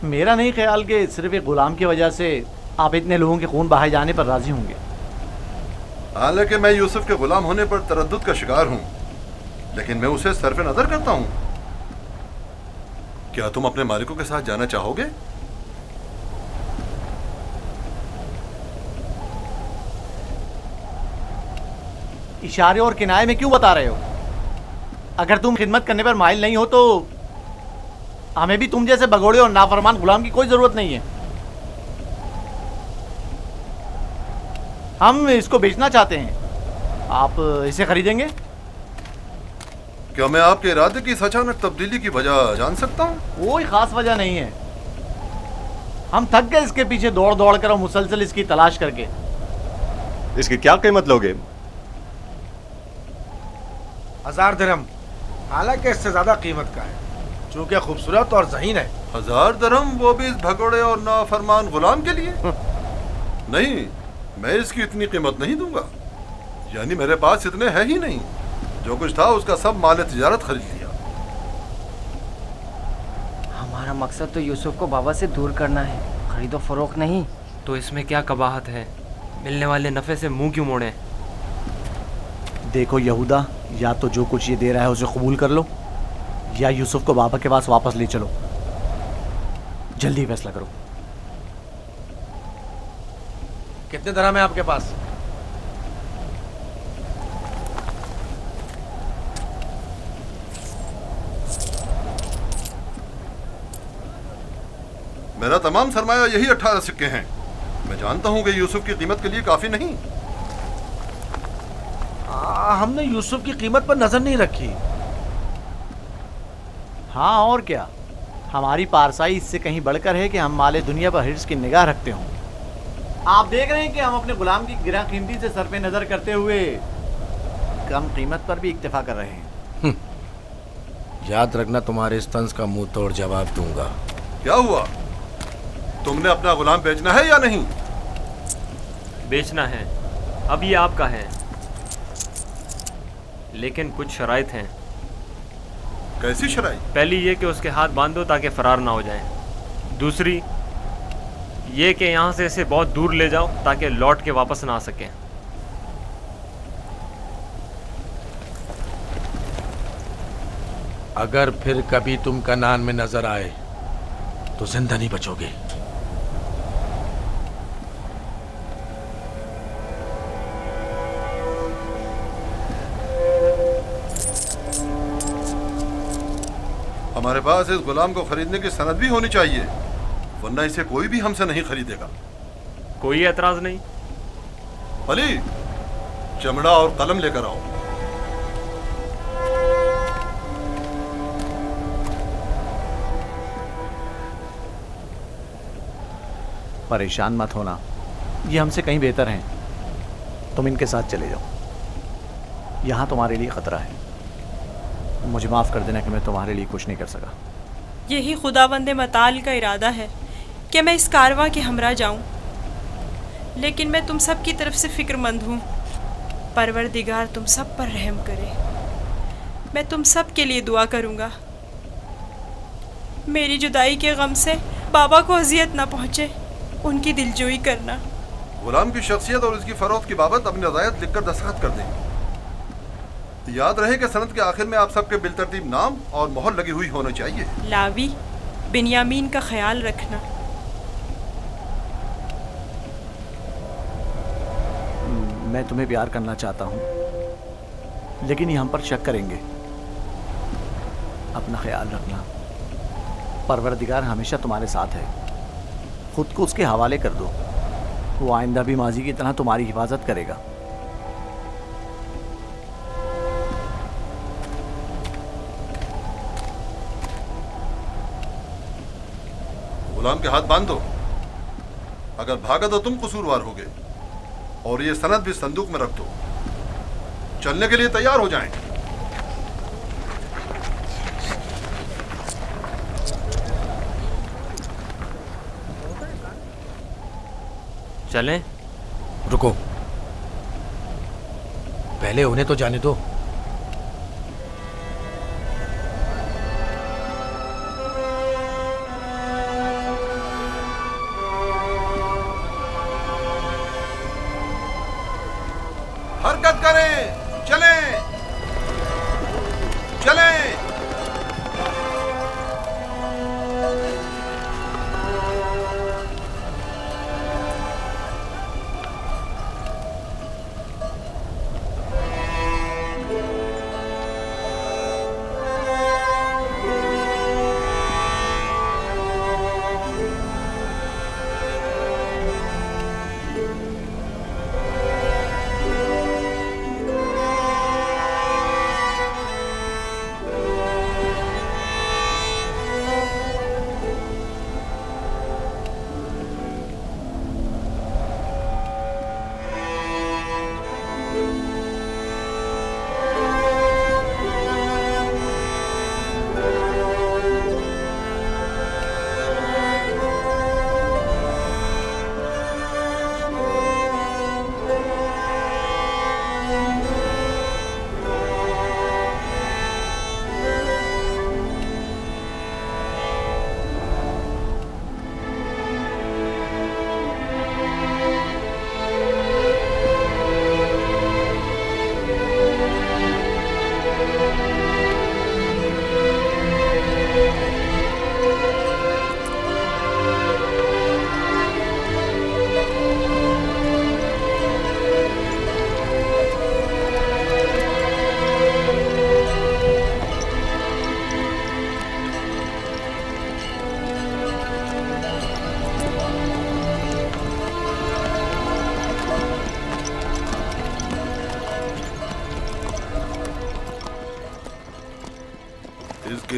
میرا نہیں خیال کہ صرف ایک غلام کی وجہ سے آپ اتنے لوگوں کے خون بہائے جانے پر راضی ہوں گے. حالانکہ میں یوسف کے غلام ہونے پر تردد کا شکار ہوں، لیکن میں اسے صرف نظر کرتا ہوں. کیا تم اپنے مالکوں کے ساتھ جانا چاہو گے؟ اشارے اور کنائے میں کیوں بتا رہے ہو؟ اگر تم خدمت کرنے پر مائل نہیں ہو تو ہمیں بھی تم جیسے بگوڑے اور نافرمان غلام کی کوئی ضرورت نہیں ہے. ہم اس کو بیچنا چاہتے ہیں. آپ اسے خریدیں گے؟ کیا میں آپ کے ارادے کی اس اچانک تبدیلی کی وجہ جان سکتا ہوں؟ کوئی خاص وجہ نہیں ہے. ہم تھک گئے اس کے پیچھے دوڑ دوڑ کر اور مسلسل اس کی تلاش کر کے. اس کی کیا قیمت لوگے؟ 1000 درہم، حالانکہ اس سے زیادہ قیمت کا ہے چونکہ خوبصورت اور ذہین ہے. 1000 درہم، وہ بھی اس بھگوڑے اور نافرمان غلام کے لیے؟ نہیں، میں اس کی اتنی قیمت نہیں دوں گا. یعنی میرے پاس اتنے ہے ہی نہیں. جو کچھ تھا اس کا سب مال تجارت خرید لیا. ہمارا مقصد تو یوسف کو بابا سے دور کرنا ہے، خرید و فروخت نہیں. تو اس میں کیا قباحت ہے؟ ملنے والے نفع سے منہ کیوں موڑیں؟ دیکھو یہودا، یا تو جو کچھ یہ دے رہا ہے اسے قبول کر لو، یا یوسف کو بابا کے پاس واپس لے چلو. جلدی فیصلہ کرو. کتنے درہم ہے آپ کے پاس؟ میرا تمام سرمایہ یہی 18 سکے ہیں. میں جانتا ہوں کہ یوسف کی قیمت کے لیے کافی نہیں. ہم نے یوسف کی قیمت پر نظر نہیں رکھی. ہاں اور کیا، ہماری پارسائی اس سے کہیں بڑھ کر ہے کہ ہم مال دنیا پر حرص کی نگاہ رکھتے ہوں. آپ دیکھ رہے ہیں کہ ہم اپنے غلام کی گراں قیمتی سے سر پہ نظر کرتے ہوئے کم قیمت پر بھی اکتفا کر رہے ہیں. یاد رکھنا، تمہارے اس طنز کا منہ توڑ جواب دوں گا. کیا ہوا؟ تم نے اپنا غلام بیچنا ہے یا نہیں؟ بیچنا ہے. اب یہ آپ کا ہے، لیکن کچھ شرائط ہیں. کیسی شرائط؟ پہلی یہ کہ اس کے ہاتھ باندھ دو تاکہ فرار نہ ہو جائیں. دوسری یہ کہ یہاں سے اسے بہت دور لے جاؤ تاکہ لوٹ کے واپس نہ آ سکیں. اگر پھر کبھی تم کنعان میں نظر آئے تو زندہ نہیں بچو گے. ہمارے پاس اس غلام کو خریدنے کی سند بھی ہونی چاہیے، ورنہ اسے کوئی بھی ہم سے نہیں خریدے گا. کوئی اعتراض نہیں؟ علی، چمڑا اور قلم لے کر آؤ. پریشان مت ہونا، یہ ہم سے کہیں بہتر ہیں. تم ان کے ساتھ چلے جاؤ. یہاں تمہارے لیے خطرہ ہے. مجھے معاف کر دینا کہ میں تمہارے لیے کچھ نہیں کر سکا. یہی خداوند متعال کا ارادہ ہے کہ میں اس کارواں کے ہمراہ جاؤں، لیکن میں تم سب کی طرف سے فکر مند ہوں. پروردگار تم سب پر رحم کرے. میں تم سب کے لیے دعا کروں گا. میری جدائی کے غم سے بابا کو اذیت نہ پہنچے، ان کی دلجوئی کرنا. غلام کی شخصیت اور اس کی فروخت کی بابت اپنی رضایت لکھ کر دستخط کر دیں. یاد رہے کہ سند کے آخر میں آپ سب کے بالترتیب نام اور مہر لگی ہوئی ہونا چاہیے. لاوی، بنیامین کا خیال رکھنا. میں تمہیں پیار کرنا چاہتا ہوں، لیکن یہ ہم پر شک کریں گے. اپنا خیال رکھنا. پروردگار ہمیشہ تمہارے ساتھ ہے. خود کو اس کے حوالے کر دو. وہ آئندہ بھی ماضی کی طرح تمہاری حفاظت کرے گا. غلام کے ہاتھ باندھ دو. اگر بھاگا تو تم قصوروار ہوگے، اور یہ سند بھی صندوق میں رکھ دو. چلنے کے لیے تیار ہو جائیں. چلیں؟ رکو، پہلے انہیں تو جانے دو.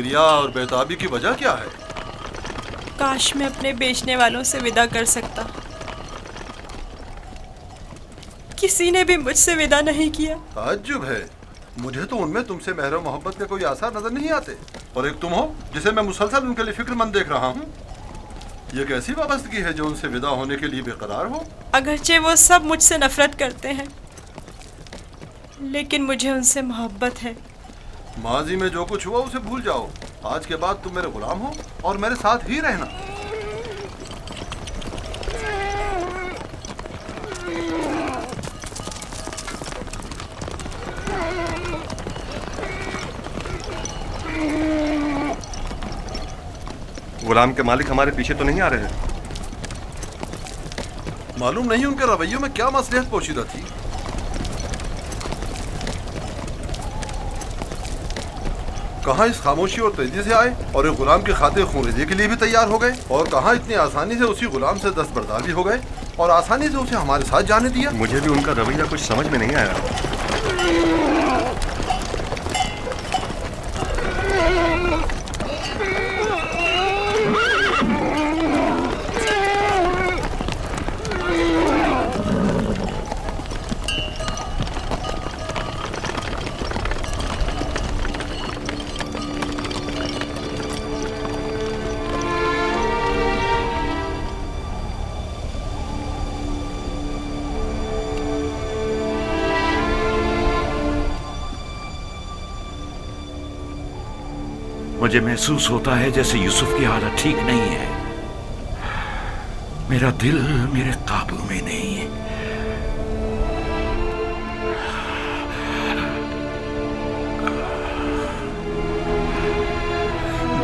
کبریا اور بیتابی کی وجہ کیا ہے؟ کاش میں اپنے بیچنے والوں سے ودا کر سکتا. کسی نے بھی مجھ سے ودا نہیں کیا. تعجب ہے، مجھے تو ان میں تم سے مہر و محبت کے کوئی آثار نظر نہیں آتے، اور ایک تم ہو جسے میں مسلسل ان کے لیے فکر مند دیکھ رہا ہوں. یہ کیسی وابستگی ہے جو ان سے ودا ہونے کے لیے بے قرار ہو؟ اگرچہ وہ سب مجھ سے نفرت کرتے ہیں، لیکن مجھے ان سے محبت ہے. ماضی میں جو کچھ ہوا اسے بھول جاؤ. آج کے بعد تم میرے غلام ہو اور میرے ساتھ ہی رہنا. غلام کے مالک ہمارے پیچھے تو نہیں آ رہے ہیں؟ معلوم نہیں ان کے رویوں میں کیا مصلحت پوشیدہ تھی. کہاں اس خاموشی اور تیزی سے آئے اور ایک غلام کی خاطر خونریزی کے لیے بھی تیار ہو گئے، اور کہاں اتنی آسانی سے اسی غلام سے دستبردار بھی ہو گئے اور آسانی سے اسے ہمارے ساتھ جانے دیا. مجھے بھی ان کا رویہ کچھ سمجھ میں نہیں آیا. مجھے محسوس ہوتا ہے جیسے یوسف کی حالت ٹھیک نہیں ہے. میرا دل میرے قابو میں نہیں ہے.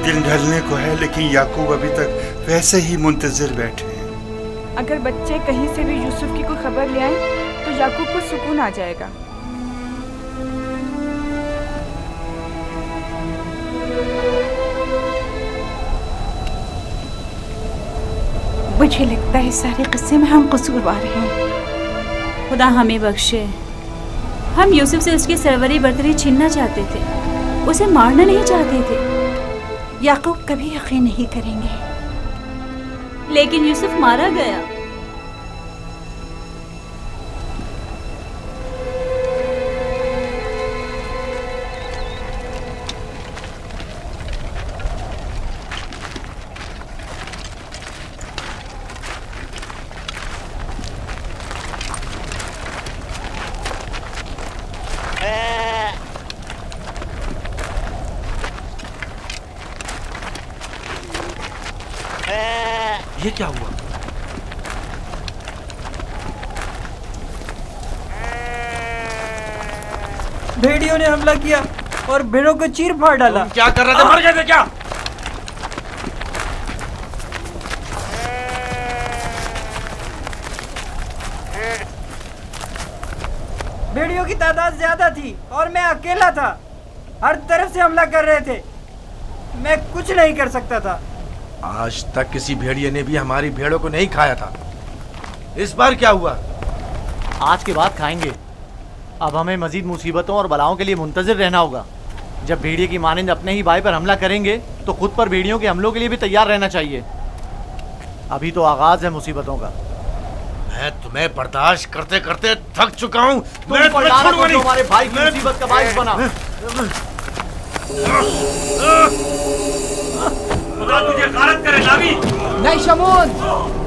دن ڈھلنے کو ہے لیکن یعقوب ابھی تک ویسے ہی منتظر بیٹھے ہیں. اگر بچے کہیں سے بھی یوسف کی کوئی خبر لے آئیں تو یعقوب کو سکون آ جائے گا. مجھے لگتا ہے اس سارے قصے میں ہم قصوروار ہیں. خدا ہمیں بخشے. ہم یوسف سے اس کی سروری برتری چھیننا چاہتے تھے، اسے مارنا نہیں چاہتے تھے. یعقوب کبھی یقین نہیں کریں گے. لیکن یوسف مارا گیا. یہ کیا ہوا؟ بھیڑیوں نے حملہ کیا اور بھیڑوں کو چیر پھاڑ ڈالا. کیا کر رہے تھے؟ مر گئے تھے کیا؟ بھیڑیوں کی تعداد زیادہ تھی اور میں اکیلا تھا. ہر طرف سے حملہ کر رہے تھے. میں کچھ نہیں کر سکتا تھا. آج تک کسی بھیڑیے نے بھی ہماری بھیڑوں کو نہیں کھایا تھا. اس بار کیا ہوا؟ آج کے بعد کھائیں گے. اب ہمیں مزید مصیبتوں اور بلاؤں کے لیے منتظر رہنا ہوگا. جب بھیڑیے کی مانند اپنے ہی بھائی پر حملہ کریں گے تو خود پر بھیڑیوں کے حملوں کے لیے بھی تیار رہنا چاہیے. ابھی تو آغاز ہے مصیبتوں کا. میں تمہیں برداشت کرتے کرتے تھک چکا ہوں. تم پر لعنت ہو جو ہمارے بھائی کی مصیبت کا باعث بنا. خدا تجھے غارت کرے لاوی. نہیں شمون.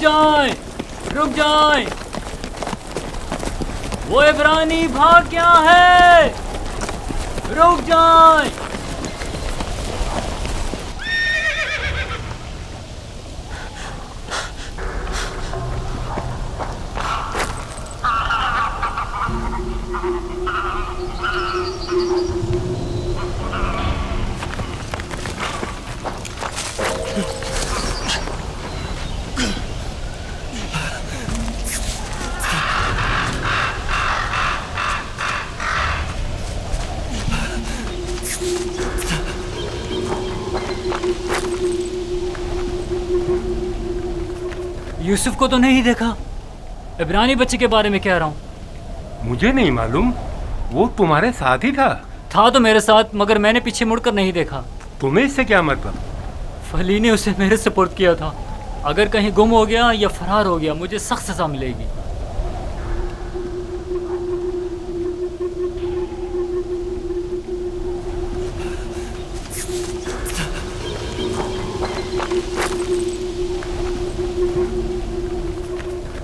जाएं, रुक जाएं। वो इब्रानी भाग गया है, रुक जाएं। यूसुफ को तो नहीं देखा, इब्रानी बच्चे के बारे में कह रहा हूँ। मुझे नहीं मालूम, वो तुम्हारे साथ ही था। था तो मेरे साथ, मगर मैंने पीछे मुड़कर नहीं देखा। तुम्हें इससे क्या मतलब? फली ने उसे मेरे सुपुर्द किया था। अगर कहीं गुम हो गया या फरार हो गया, मुझे सख्त सजा मिलेगी।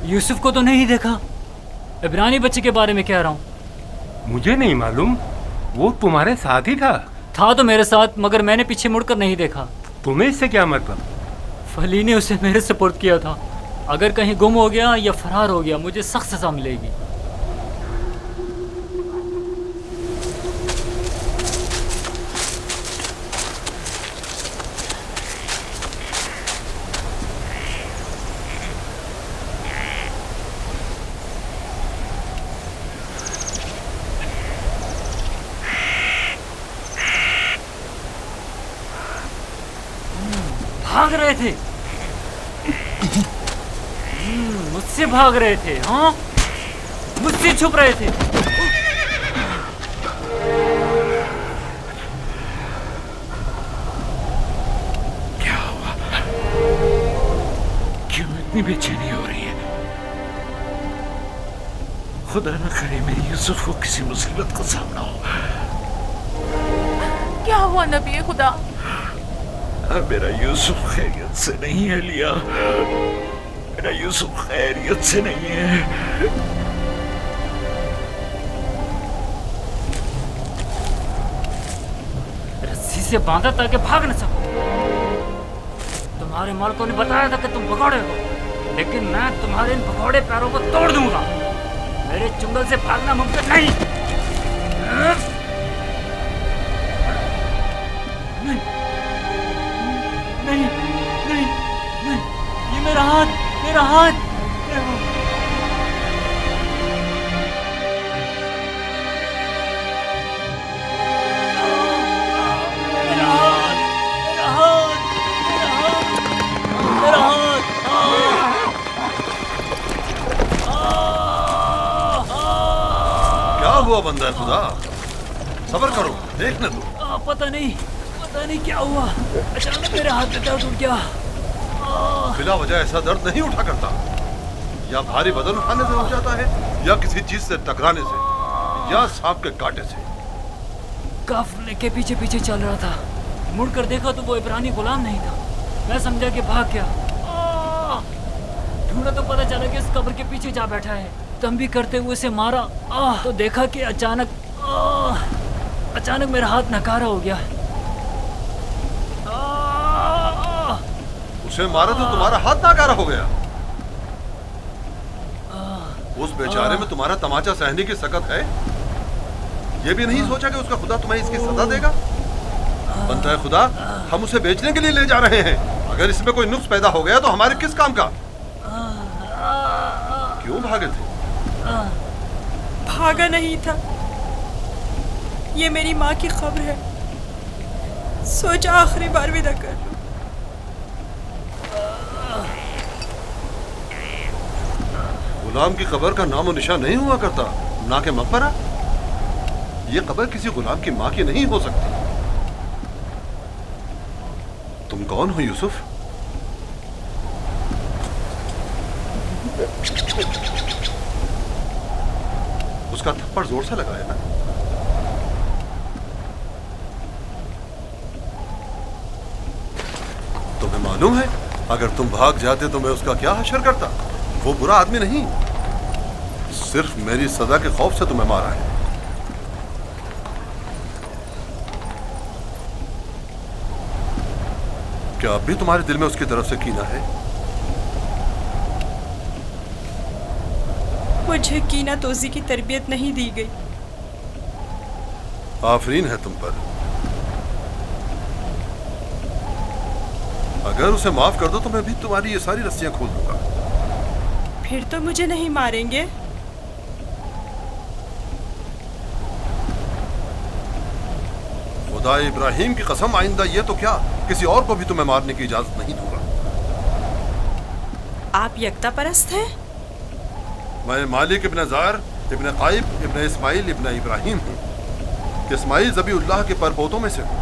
यूसुफ को तो नहीं देखा, इब्रानी बच्चे के बारे में कह रहा हूँ। मुझे नहीं मालूम, वो तुम्हारे साथ ही था। था तो मेरे साथ, मगर मैंने पीछे मुड़कर नहीं देखा। तुम्हें इससे क्या मतलब? फली ने उसे मेरे सुपुर्द किया था। अगर कहीं गुम हो गया या फरार हो गया, मुझे सख्त सजा मिलेगी। भाग रहे थे, मुझसे भाग रहे थे। हाँ, मुझसे छुप रहे थे। क्या हुआ? क्यों इतनी बेचैनी हो रही है? खुदा न करे मेरी यूसुफ को किसी मुसीबत का सामना हो। क्या हुआ नबी खुदा? मेरा यूसुफ खैरियत से नहीं है लिया, मेरा यूसुफ खैरियत से नहीं है। रस्सी से बांधा ताकि भाग न सको। तुम्हारे मालिकों ने बताया था कि तुम भगोड़े हो, लेकिन मैं तुम्हारे इन भगोड़े पैरों को तोड़ दूंगा। मेरे चुंगल से भागना मुमकिन नहीं। नहीं, नहीं, नहीं, ये मेरा हाथ, मेरा हाथ, मेरा हाथ। मेरा हाथ, मेरा हाथ, मेरा हाथ, क्या हुआ बंदा खुदा? सब्र करो, देखने दो। पता नहीं क्या हुआ, अचानक मेरे हाथ में दर्द उठ गया। बिला वजह ऐसा दर्द नहीं उठा करता। या भारी वजन उठाने से उठ जाता है, या किसी चीज से टकराने से, या सांप के कांटे से। काफिले के पीछे पीछे चल रहा था। मुड़कर देखा तो वो इब्रानी गुलाम नहीं था। मैं समझा कि भाग गया। ढूंढा तो पता चला कि इस कब्र के पीछे जा बैठा है। तम भी करते हुए उसे मारा तो देखा कि अचानक मेरा हाथ नकारा हो गया। उसे मारा तो तुम्हारा हाथ नाकारा हो गया। उस बेचारे में तुम्हारा तमाचा सहने की सकत है। ये भी नहीं सोचा कि उसका खुदा तुम्हें इसकी सजा देगा। बनता है खुदा, हम उसे बेचने के लिए ले जा रहे हैं। अगर इसमें कोई नुक्स पैदा हो गया तो हमारे किस काम का? क्यों भागे थे? भागा नहीं था, ये मेरी माँ की खबर है। सोचा आखिरी बार विदा कर लूं। गुलाम की कब्र का नामो निशान नहीं हुआ करता, ना के मकबरा। ये कब्र किसी गुलाम की माँ की नहीं हो सकती। तुम कौन हो यूसुफ? उसका थप्पड़ जोर से लगाया ना। तुम्हें मालूम है अगर तुम भाग जाते तो मैं उसका क्या हशर करता? वो बुरा आदमी नहीं, सिर्फ मेरी सजा के खौफ से तुम्हें मारा है। क्या अब भी तुम्हारे दिल में उसकी तरफ से कीना है? मुझे कीना तोजी की तरबियत नहीं दी गई। आफरीन है तुम पर। अगर उसे माफ कर दो तो मैं भी तुम्हारी ये सारी रस्सियां खोल दूंगा। फिर तो मुझे नहीं मारेंगे? खुदा इब्राहिम की कसम, आइंदा ये तो क्या, किसी और को भी तुम्हें मारने की इजाजत नहीं दूंगा। आप यकता परस्त हैं? मैं मालिक इब्न ज़ार इब्न काइब इब्न इस्माइल इब्न इब्राहिम हूँ। इस्माइल ज़बीउल्लाह के परपोतों में से हूँ।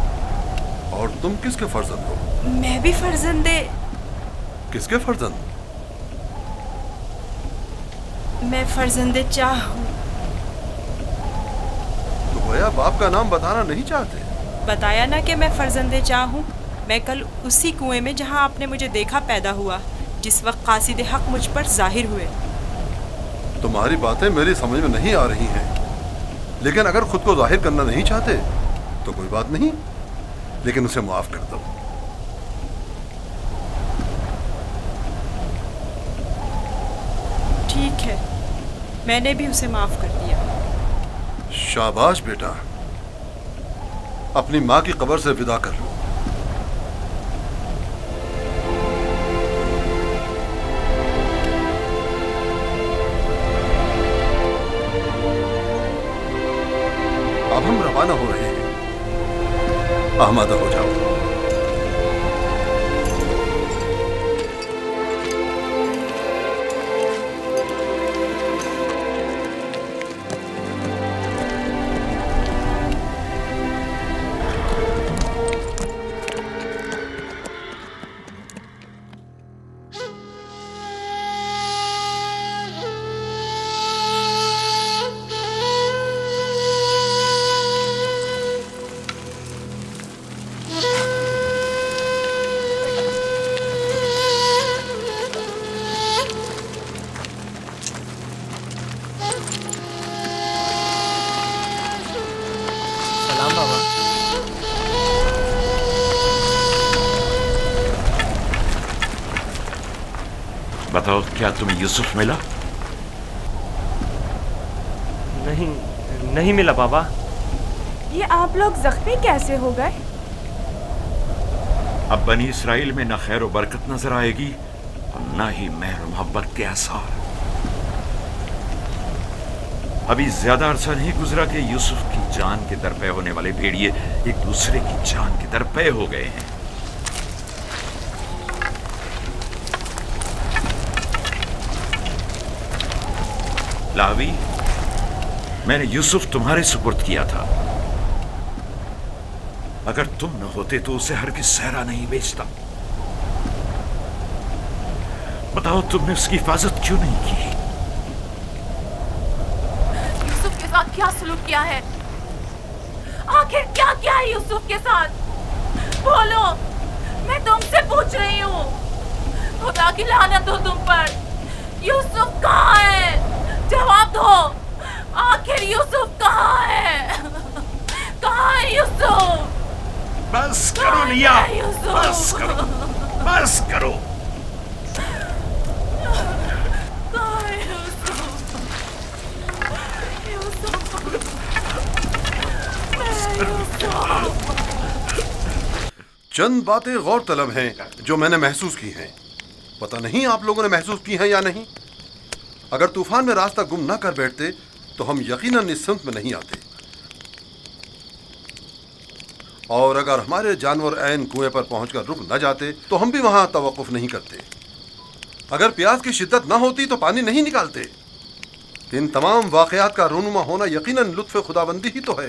और तुम किसके फर्जंद हो? मैं भी फर्जंदे। किसके फर्जंद? मैं फर्जंदे चाह हूँ। तो गोया बाप का नाम बताना नहीं चाहते? बताया ना कि मैं फर्जंदे चाह हूँ। मैं कल उसी कुएं में जहाँ आपने मुझे देखा पैदा हुआ, जिस वक्त कासिद हक मुझ पर जाहिर हुए। तुम्हारी बातें मेरी समझ में नहीं आ रही हैं, लेकिन अगर खुद को जाहिर करना नहीं चाहते तो कोई बात नहीं, लेकिन उसे माफ कर दो। ठीक है, मैंने भी उसे माफ कर दिया। शाबाश बेटा, अपनी माँ की कब्र से विदा कर लो। अब हम रवाना हो रहे हैं, आमादा हो जाओ। बताओ, क्या तुम्हें यूसुफ मिला? नहीं मिला बाबा। ये आप लोग जख्मी कैसे हो गए? अब बनी इसराइल में न खैर व बरकत नजर आएगी और न ही मेहर मोहब्बत के आसार। अभी ज्यादा अरसा नहीं गुजरा कि यूसुफ की जान के दरपे होने वाले भेड़िए एक दूसरे की जान के दरपे हो गए हैं। लावी, मैंने यूसुफ तुम्हारे सुपुर्द किया था। अगर तुम न होते तो उसे हरगिज़ सहरा नहीं बेचता। बताओ, तुमने उसकी हिफाजत क्यों नहीं की? यूसुफ के साथ क्या सलूक किया है? आखिर क्या किया है यूसुफ के साथ? बोलो, मैं तुमसे पूछ रही हूँ। खुदा की लानत हो तुम पर। यूसुफ कहाँ है? जवाब दो। आखिर यूसुफ कहाँ है? कहाँ है यूसुफ? बस करो लिया, बस करो, बस करो। कहाँ है यूसुफ? चंद बातें गौर तलब हैं जो मैंने महसूस की हैं। पता नहीं आप लोगों ने महसूस की हैं या नहीं। अगर तूफान में रास्ता गुम ना कर बैठते तो हम यकीनन इस सिमत में नहीं आते, और अगर हमारे जानवर ऐन कुएं पर पहुंचकर रुक न जाते तो हम भी वहां तवक्कुफ नहीं करते। अगर प्यास की शिद्दत ना होती तो पानी नहीं निकालते। इन तमाम वाकयात का रूनुमा होना यकीनन लुत्फ़ खुदाबंदी ही तो है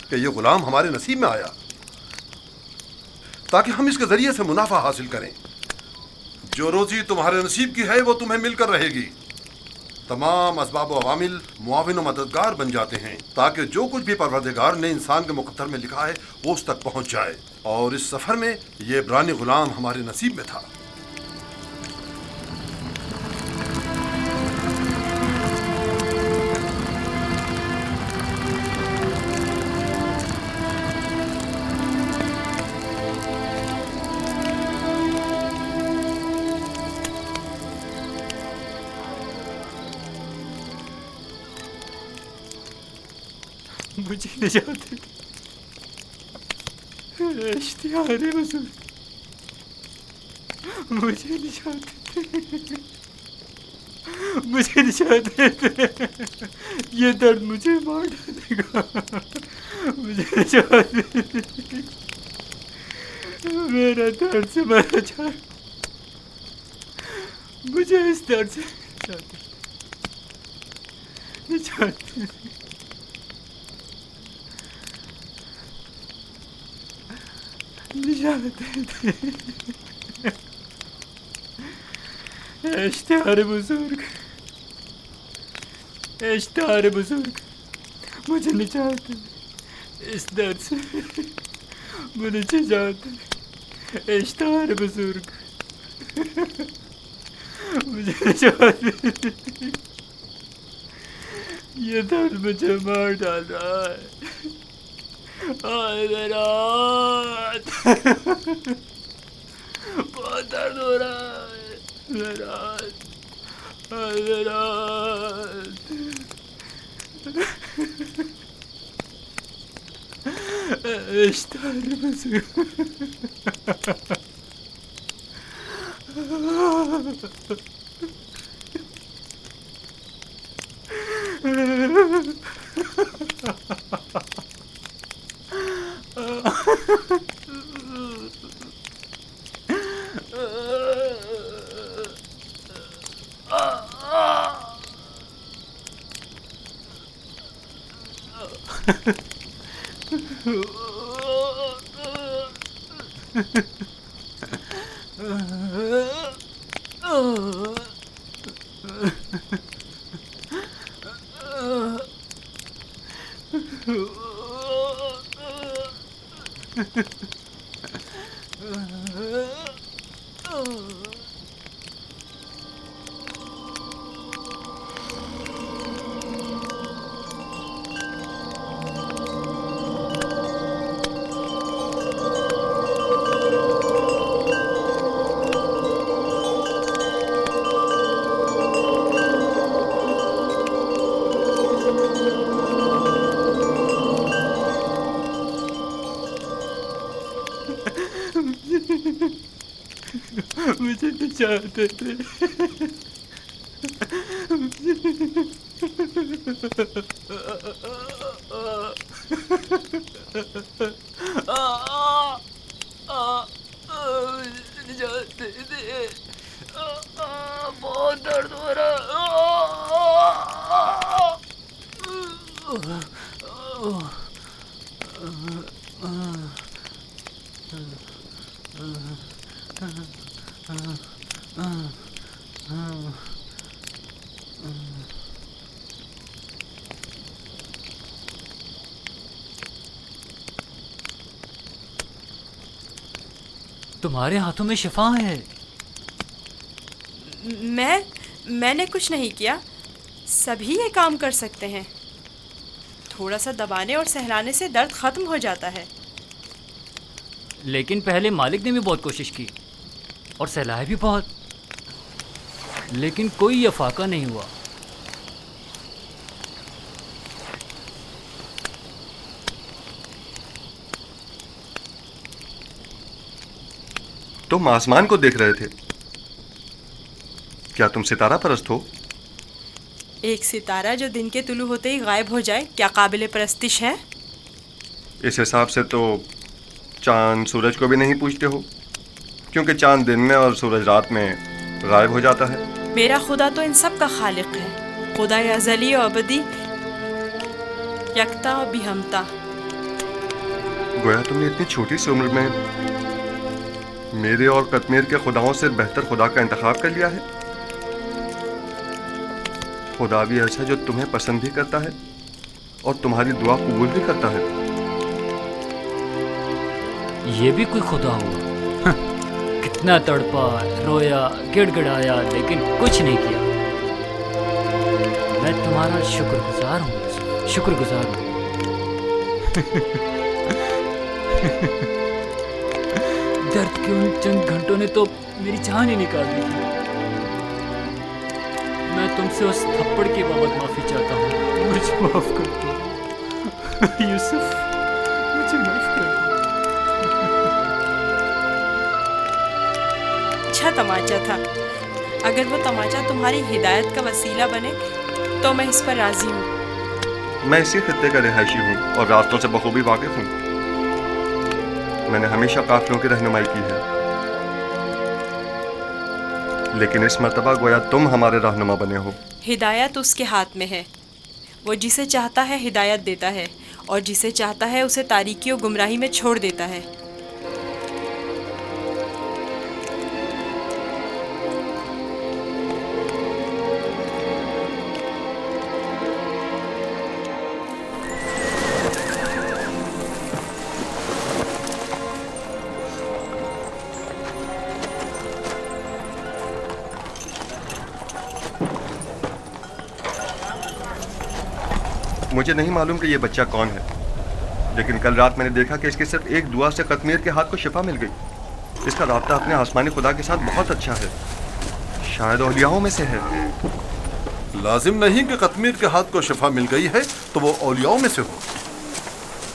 कि ये गुलाम हमारे नसीब में आया ताकि हम इसके जरिए से मुनाफा हासिल करें। जो रोजी तुम्हारे नसीब की है वो तुम्हें मिलकर रहेगी। तमाम असबाब व अवामिल मुआविन व मददगार बन जाते हैं ताकि जो कुछ भी परवरदिगार ने इंसान के मुक़द्दर में लिखा है वो उस तक पहुंच जाए। और इस सफ़र में ये इब्रानी गुलाम हमारे नसीब में था। مجھے نجات دے اشتہار حضور مجھے نجات دے مجھے نجات دے یہ درد مجھے مار ڈالے گا مجھے نجات دے میرا درد سے مرا جائے مجھے اس درد سے نجات دے نجات دے اشتہار بزرگ اشتہار بزرگ مجھے نجات دے اس درد سے مجھے نجات دے اشتہار بزرگ مجھے نجات دے یہ درد مجھے مار ڈال رہا ہے میرا بہت درد ہو رہا ہے میرا اشتہار بزرگ مجھے نجات دے نجات دے بہت درد ہو رہا تمہارے ہاتھوں میں شفا ہے. میں نے کچھ نہیں کیا. سبھی یہ کام کر سکتے ہیں. تھوڑا سا دبانے اور سہلانے سے درد ختم ہو جاتا ہے. لیکن پہلے مالک نے بھی بہت کوشش کی اور سہلائے بھی بہت, لیکن کوئی افاقہ نہیں ہوا. تم آسمان کو دیکھ رہے تھے. کیا تم ستارہ پرست ہو؟ ایک ستارہ جو دن کے طلوع ہوتے ہی غائب ہو جائے کیا قابل پرستش ہے؟ اس حساب سے تو چاند سورج کو بھی نہیں پوچھتے ہو, کیونکہ چاند دن میں اور سورج رات میں غائب ہو جاتا ہے. میرا خدا تو ان سب کا خالق ہے. خدا ازلی و ابدی, یکتا و بہمتا. گویا تم نے اتنی چھوٹی سی عمر میں میرے اور قطمیر کے خداؤں سے بہتر خدا کا انتخاب کر لیا ہے. خدا بھی ایسا جو تمہیں پسند بھی کرتا ہے اور تمہاری دعا قبول بھی کرتا ہے. یہ بھی کوئی خدا ہوا؟ کتنا تڑپا, رویا, گڑ گڑایا, لیکن کچھ نہیں کیا. میں تمہارا شکر گزار ہوں, شکر گزار ہوں. درد کے ان چند گھنٹوں نے تو میری جان ہی نکال دی تھی. میں تم سے اس تھپڑ کے بابت معافی چاہتا ہوں, مجھے معاف کر دو. यूसुफ, मुझे माफ कर दो। अच्छा तमाचा था। अगर वो तमाचा तुम्हारी हिदायत का वसीला बने तो मैं इस पर राजी हूँ। मैं इसी खित्ते का रिहायशी हूँ और रास्तों से बखूबी वाकिफ हूँ। मैंने हमेशा काफिलों की रहनुमाई की है, लेकिन इस मर्तबा गोया तुम हमारे रहनुमा बने हो। हिदायत उसके हाथ में है। वो जिसे चाहता है हिदायत देता है और जिसे चाहता है उसे तारीकी और गुमराही में छोड़ देता है। मुझे नहीं मालूम कि ये बच्चा कौन है, लेकिन कल रात मैंने देखा कि इसके सिर्फ एक दुआ से कतमीर के हाथ को शिफा मिल गई। इसका राब्ता अपने आसमानी खुदा के साथ बहुत अच्छा है, शायद औलियाओं में से है। लाजिम नहीं कि कतमीर के हाथ को शिफा मिल गई है तो वो औलियाओं में से हो।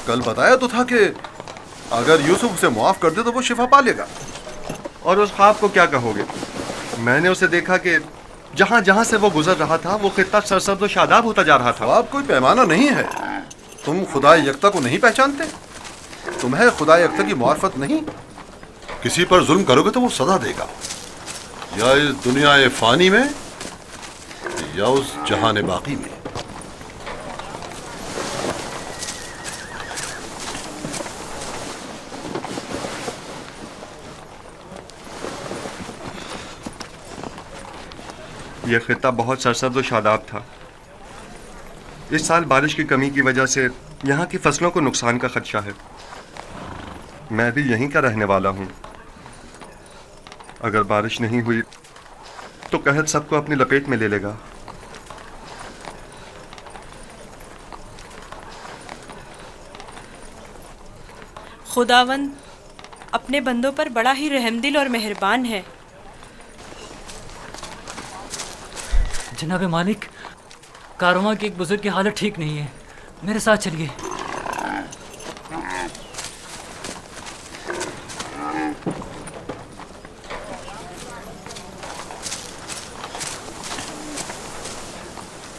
कल बताया तो था कि अगर यूसुफ उसे मुआफ कर दे तो वो शिफा पा लेगा। और उस ख्वाब को क्या कहोगे? मैंने उसे देखा कि जहाँ जहाँ से वो गुजर रहा था वो खित्ता सरसब्ज़ और शादाब होता जा रहा था। ख्वाब कोई पैमाना नहीं है। तुम खुदा यकता को नहीं पहचानते? तुम्हें खुदा यकता की मार्फत नहीं? किसी पर जुल्म करोगे तो वो सजा देगा, या इस दुनिया फानी में या उस जहान बाकी में। यह खित्ता बहुत सरसब्ज़ और शादाब था। इस साल बारिश की कमी की वजह से यहाँ की फसलों को नुकसान का खदशा है। मैं भी यहीं का रहने वाला हूँ। अगर बारिश नहीं हुई तो कहत सबको अपनी लपेट में ले लेगा। खुदावंद अपने बंदों पर बड़ा ही रहमदिल और मेहरबान है। जनाब मालिक, कारवां के एक बुजुर्ग की हालत ठीक नहीं है, मेरे साथ चलिए।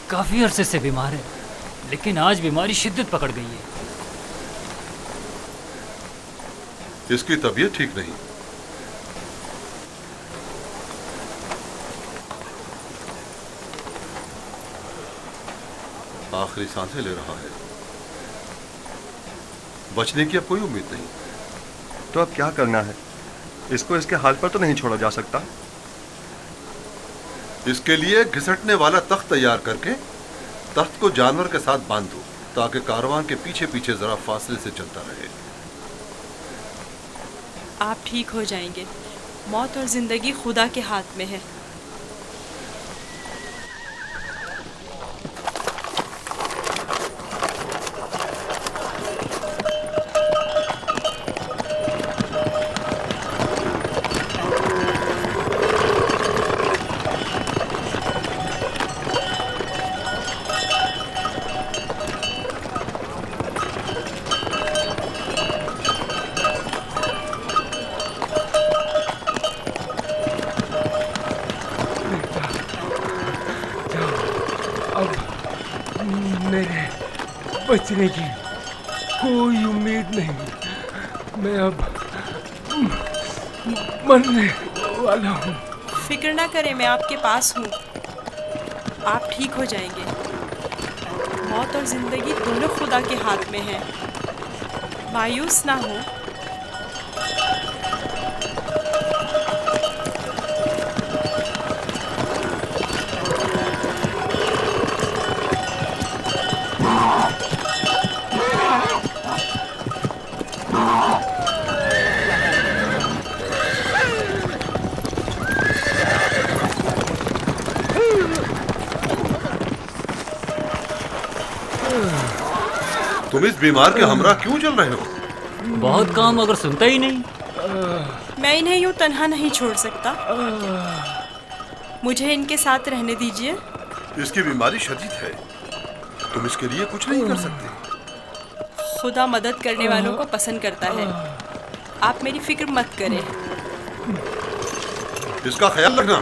काफी अरसे से बीमार है, लेकिन आज बीमारी शिद्दत पकड़ गई है। इसकी तबीयत ठीक नहीं। आखिरी सांसें ले रहा है, बचने की अब कोई उम्मीद नहीं। तो अब क्या करना है? इसको इसके हाल पर तो नहीं छोड़ा जा सकता। इसके लिए घिसटने वाला तख्त तैयार करके तख्त को जानवर के साथ बांध दो, ताकि कारवां के पीछे पीछे जरा फासले से चलता रहे। आप ठीक हो जाएंगे। मौत और जिंदगी खुदा के हाथ में है। बचने की कोई उम्मीद नहीं। मैं अब मरने वाला हूँ। फिक्र ना करें, मैं आपके पास हूँ। आप ठीक हो जाएंगे। मौत और जिंदगी दोनों खुदा के हाथ में है। मायूस ना हो। तुम इस बीमार के हमरा क्यों चल रहे हो? बहुत काम अगर सुनता ही नहीं। मैं इन्हें यूं तन्हा नहीं छोड़ सकता। मुझे इनके साथ रहने दीजिए। इसकी बीमारी शदीद है, तुम इसके लिए कुछ नहीं कर सकते। खुदा मदद करने वालों को पसंद करता है। आप मेरी फिक्र मत करें। इसका ख्याल रखना।